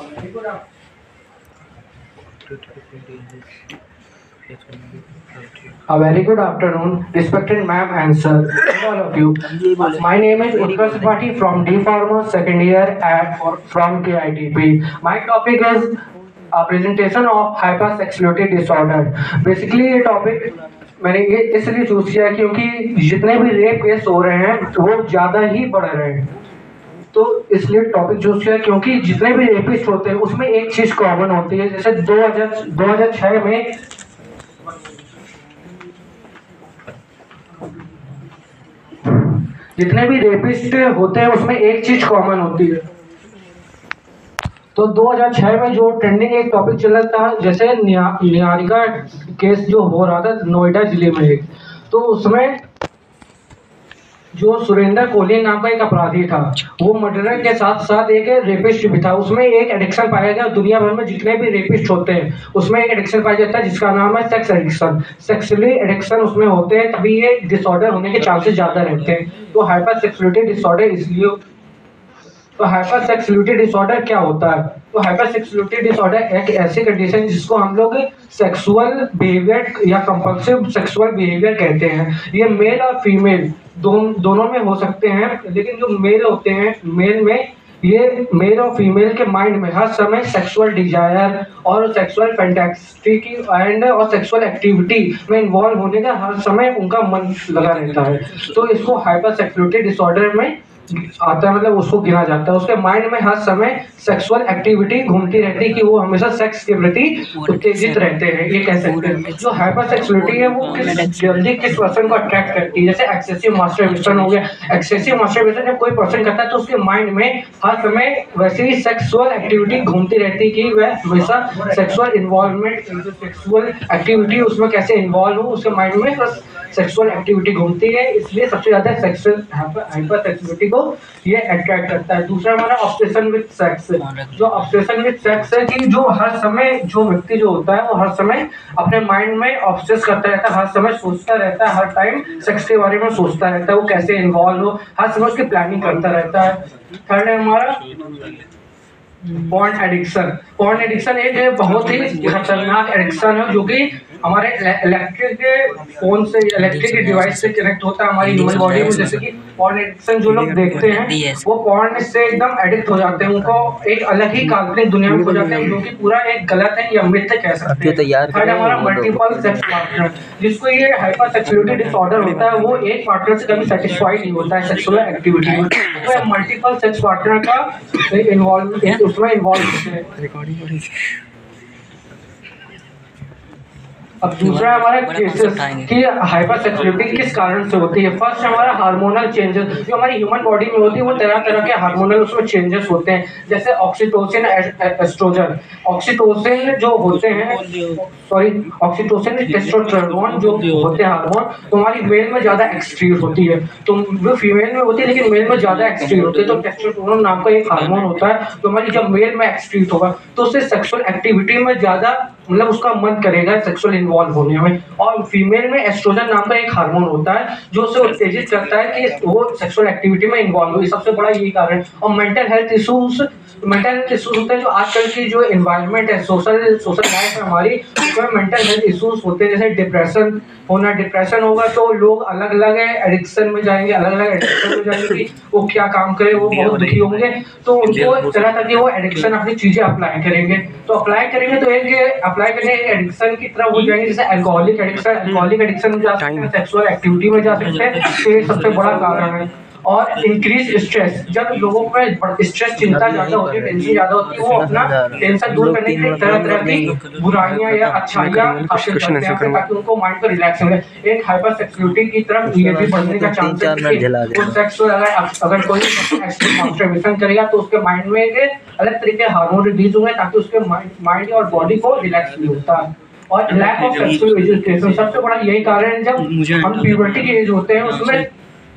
A very good afternoon, respected ma'am and sir, to all of you. My name is Utkarsh Tripathi from D Pharma second year from KITP. My topic is a presentation of hypersexuality disorder. Basically ये topic मैंने ये इसलिए choose किया क्योंकि जितने भी rape case हो रहे हैं वो ज़्यादा ही बढ़ रहे हैं। तो इसलिए टॉपिक चूज किया क्योंकि जितने भी रेपिस्ट होते हैं उसमें एक चीज कॉमन होती है। जैसे 2006 में जितने भी रेपिस्ट होते हैं उसमें एक चीज कॉमन होती है। तो 2006 में जो ट्रेंडिंग एक टॉपिक चला था, जैसे निहारिका केस जो हो रहा था नोएडा जिले में एक, तो उसमें जो सुरेंद्र कोहली नाम का एक अपराधी था वो मर्डरर के साथ साथ एक रेपिस्ट भी था। उसमें एक एडिक्शन पाया गया। दुनिया भर में जितने भी रेपिस्ट होते हैं उसमें एक एडिक्शन पाया जाता है जिसका नाम है सेक्स एडिक्शन। सेक्सुअली एडिक्शन उसमें होते हैं तभी ये डिसऑर्डर होने के चांसेस ज़्यादा रहते हैं। तो हाइपर सेक्सुअलिटी डिसऑर्डर इसलिए तो हाइपर सेक्सुअलिटी डिसऑर्डर क्या होता है? तो हाइपर सेक्सुअलिटी डिसऑर्डर एक ऐसी कंडीशन जिसको हम लोग सेक्सुअल बिहेवियर या कंपल्सिव सेक्सुअल बिहेवियर कहते हैं। ये मेल और फीमेल दोनों में हो सकते हैं, लेकिन जो मेल होते हैं मेल में ये मेल और फीमेल के माइंड में हर समय सेक्सुअल डिजायर और सेक्सुअल फैंटेसी की और सेक्सुअल एक्टिविटी में इन्वॉल्व होने का हर समय उनका मन लगा रहता है। तो इसको हाइपर सेक्सुअलिटी डिसऑर्डर में आता है, मतलब उसको गिना जाता है। उसके माइंड में हर समय सेक्सुअल एक्टिविटी घूमती रहती है कि वो हमेशा सेक्स के प्रति उत्तेजित रहते हैं, ये कह सकते हैं। जो हाइपर सेक्सुअलिटी है वो जल्दी किस पर्सन को अट्रैक्ट करती है। जैसे एक्सेसिव मास्टरबेशन हो गया। एक्सेसिव मास्टरबेशन जब कोई पर्सन करता है तो उसके माइंड में हर समय वैसे ही सेक्सुअल एक्टिविटी घूमती रहती है कि वह हमेशा सेक्सुअल इन्वॉल्वमेंट सेक्सुअल एक्टिविटी उसमें कैसे इन्वॉल्व हो, उसके माइंड में बस सेक्सुअल एक्टिविटी घूमती है। इसलिए सबसे ज्यादा सेक्सुअल हाइपर सेक्सुअलिटी को ये अट्रैक्ट करता है। दूसरा हमारा ऑब्सेशन विद सेक्स। जो ऑब्सेशन विद सेक्स है कि जो हर समय जो व्यक्ति जो होता है वो हर समय अपने माइंड में ऑब्सेस करता रहता है, हर समय सोचता रहता है, हर टाइम सेक्स के बारे में सोचता रहता है, वो कैसे इन्वॉल्व हो, हर समय उसकी प्लानिंग करता रहता है। थर्ड है हमारा पॉर्न एडिक्शन। पॉर्न एडिक्शन एक बहुत ही खतरनाक एडिक्शन है जो कि हमारे इलेक्ट्रिक फोन से इलेक्ट्रिक डिवाइस से कनेक्ट होता है हमारी ह्यूमन बॉडी में। जैसे कि पॉर्न एडिक्शन जो लोग देखते हैं वो पॉर्न से एकदम एडिक्ट हो जाते हैं, उनको एक अलग ही काल्पनिक दुनिया में खो जाते हैं जो कि पूरा एक गलत है या मिथ कह सकते हैं। थर्ड हमारा मल्टीपल सेक्स पार्टनर, जिसको ये हाइपर सेक्सुअलिटी डिसऑर्डर होता है, वो एक पार्टनर से कभी सेटिस्फाइड नहीं होता है सेक्सुअल एक्टिविटी में, तो मल्टीपल सेक्स पार्टनर का इन्वॉल्व उसमें इन्वॉल्व होते हैं। अब दूसरा हमारा केसेस कि हाइपर सेक्सुअलिटी किस कारण से होती है। फर्स्ट हमारा हार्मोनल चेंजेस जो हमारी ह्यूमन बॉडी में होती है, वो तरह तरह के हार्मोनल उसमें चेंजेस होते हैं। जैसे ऑक्सीटोसिन, एस्ट्रोजन। ऑक्सीटोसिन जो होते हैं ऑक्सीटोसिन टेस्टोस्टेरोन जो होते हैं हार्मोन, तो हमारी मेल में ज्यादा एक्सक्रीट होती है, तो वो फीमेल में होती है लेकिन मेल में ज्यादा एक्सक्रीट होती है। तो टेस्टोस्टेरोन नाम का एक हार्मोन होता है जो हमारी जब मेल में एक्सक्रीट होगा तो उससे सेक्सुअल एक्टिविटी में ज्यादा मतलब उसका मन करेगा सेक्सुअल इन्वॉल्व होने में। और फीमेल में एस्ट्रोजन नाम का एक हार्मोन होता है जो उसे उत्तेजित करता है कि वो सेक्सुअल एक्टिविटी में इन्वॉल्व हो। सबसे बड़ा यही कारण। और मेंटल हेल्थ इश्यूज होते हैं जो आजकल की जो एनवायरनमेंट है, सोशल लाइफ है हमारी, उसमें मेंटल हेल्थ इश्यूज होते हैं। जैसे डिप्रेशन होना, डिप्रेशन होगा तो लोग अलग अलग एडिक्शन में जाएंगे, अलग अलग एडिक्शन में जाएंगे कि वो क्या काम करे, वो बहुत दुखी होंगे, तो उनको तरह तरह की वो एडिक्शन अपनी चीजें अप्लाई करेंगे। तो अप्लाई करेंगे तो एक अप्लाई करने एडिक्शन की तरफ हो जाएंगे। जैसे अल्कोहलिक एडिक्शन में जा सकते हैं, सेक्सुअल एक्टिविटी में जा सकते हैं, तो ये सबसे बड़ा कारण है। और इंक्रीज स्ट्रेस, जब लोगों में स्ट्रेस चिंता ज्यादा होती है, टेंशन ज्यादा होती है, वो अपना टेंशन दूर करने के लिए तरह तरह की बुराइयां या अच्छाइयां हासिल करते हैं ताकि उनको माइंड को रिलैक्स मिले। एक हाइपर सेक्सुअलिटी की तरफ ये भी बढ़ने का चांस है कि वो सेक्सुअल अगर कोई मास्टरबेशन करेगा तो उसके माइंड में एक अलग तरीके के हार्मोन रिलीज होंगे ताकि उसके माइंड और बॉडी को रिलैक्स फील होता है। और लैक ऑफ सेक्सुअल एजुकेशन, सबसे बड़ा यही कारण है। जब हम प्यूबर्टी की एज होते हैं उसमें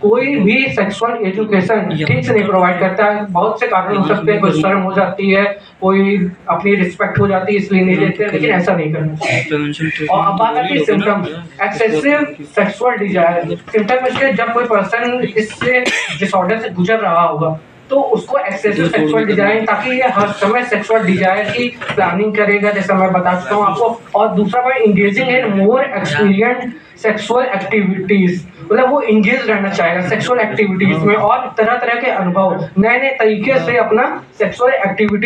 कोई भी सेक्सुअल एजुकेशन ठीक से नहीं प्रोवाइड करता है। बहुत से कारण हो सकते हैं, कोई शर्म हो जाती है, कोई अपनी रिस्पेक्ट हो जाती है इसलिए नहीं देते, लेकिन ऐसा नहीं करना चाहिए। और अब बात आती है symptoms, excessive sexual desire. Symptom इसके जब कोई पर्सन इससे डिसऑर्डर से गुजर रहा होगा तो उसको एक्सेसिव सेक्सुअल डिजायर, ताकि ये हर समय सेक्सुअल डिजायर की प्लानिंग करेगा, जैसा मैं बता चुका हूँ आपको। और दूसरा पॉइंट, इंगेजिंग इन मोर एक्सपीरियंस सेक्सुअल एक्टिविटीज, मतलब वो इंगेज रहना चाहेगा सेक्सुअल एक्टिविटीज में और तरह तरह के अनुभव, नए नए तरीके से अपना सेक्सुअल एक्टिविटी